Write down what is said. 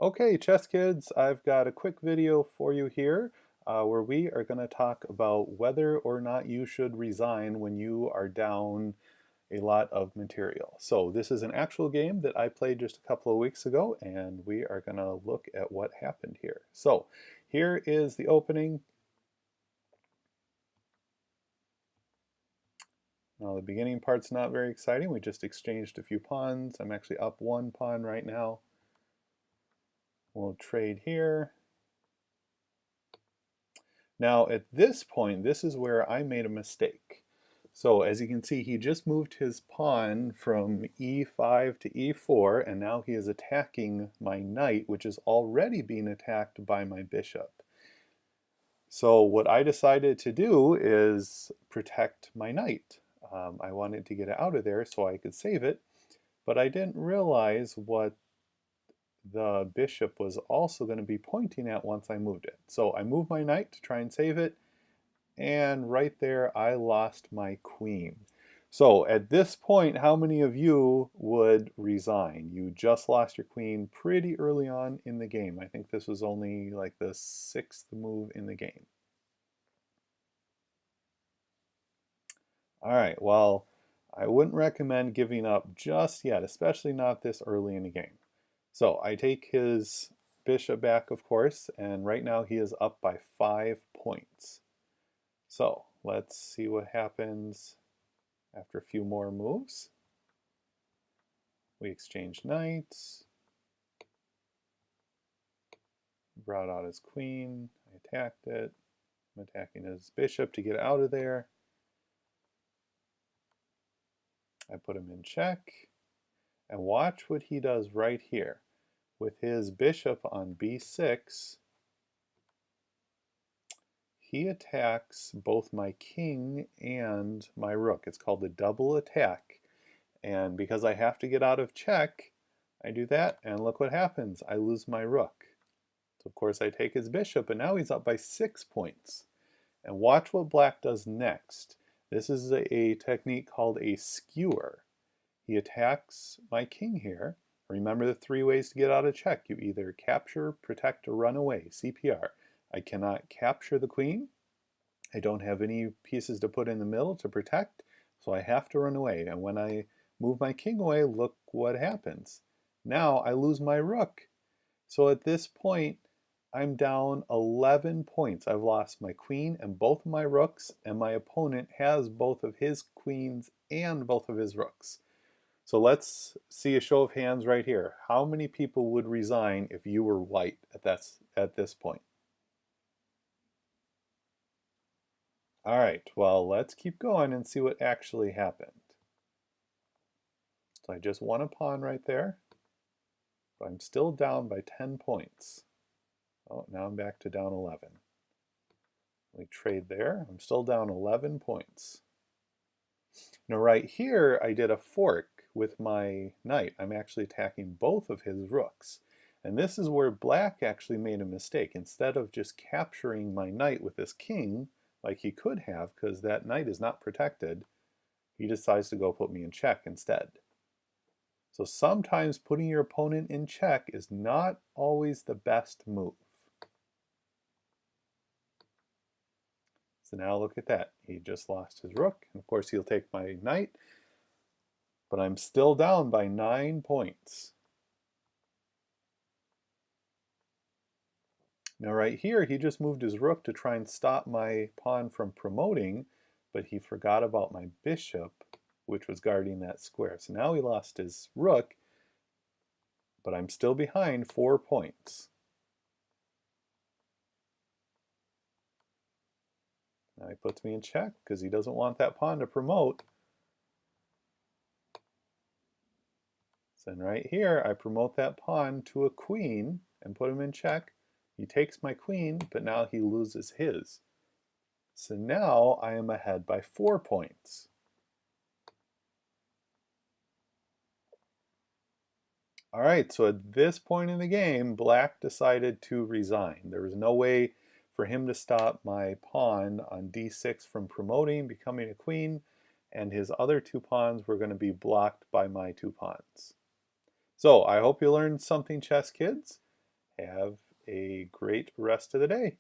Okay, chess kids, I've got a quick video for you here where we are going to talk about whether or not you should resign when you are down a lot of material. So this is an actual game that I played just a couple of weeks ago, and we are going to look at what happened here. So here is the opening. Now the beginning part's not very exciting. We just exchanged a few pawns. I'm actually up one pawn right now. We'll trade here. Now at this point, this is where I made a mistake. So as you can see, he just moved his pawn from e5 to e4, and now he is attacking my knight, which is already being attacked by my bishop. So what I decided to do is protect my knight. I wanted to get it out of there so I could save it, but I didn't realize what the bishop was also going to be pointing at once I moved it. So I moved my knight to try and save it, and right there I lost my queen. So at this point, how many of you would resign? You just lost your queen pretty early on in the game. I think this was only like the 6th move in the game. All right, well, I wouldn't recommend giving up just yet, especially not this early in the game. So I take his bishop back, of course, and right now he is up by 5 points. So let's see what happens after a few more moves. We exchange knights. Brought out his queen. I attacked it. I'm attacking his bishop to get out of there. I put him in check. And watch what he does right here. With his bishop on b6, he attacks both my king and my rook. It's called a double attack. And because I have to get out of check, I do that, and look what happens. I lose my rook. So of course I take his bishop, and now he's up by 6 points. And watch what black does next. This is a technique called a skewer. He attacks my king here. Remember the 3 ways to get out of check. You either capture, protect, or run away, CPR. I cannot capture the queen. I don't have any pieces to put in the middle to protect, so I have to run away. And when I move my king away, look what happens. Now I lose my rook. So at this point, I'm down 11 points. I've lost my queen and both of my rooks, and my opponent has both of his queens and both of his rooks. So let's see a show of hands right here. How many people would resign if you were white at this point? All right, well, let's keep going and see what actually happened. So I just won a pawn right there, but I'm still down by 10 points. Oh, now I'm back to down 11. We trade there. I'm still down 11 points. Now right here, I did a fork with my knight. I'm actually attacking both of his rooks. And this is where black actually made a mistake. Instead of just capturing my knight with this king, like he could have, because that knight is not protected, he decides to go put me in check instead. So sometimes putting your opponent in check is not always the best move. So now look at that. He just lost his rook. And of course he'll take my knight. But I'm still down by 9 points. Now right here, he just moved his rook to try and stop my pawn from promoting, but he forgot about my bishop, which was guarding that square. So now he lost his rook, but I'm still behind 4 points. Now he puts me in check because he doesn't want that pawn to promote. So then right here, I promote that pawn to a queen and put him in check. He takes my queen, but now he loses his. So now I am ahead by 4 points. All right, so at this point in the game, black decided to resign. There was no way for him to stop my pawn on d6 from promoting, becoming a queen, and his other 2 pawns were going to be blocked by my 2 pawns. So I hope you learned something, chess kids. Have a great rest of the day.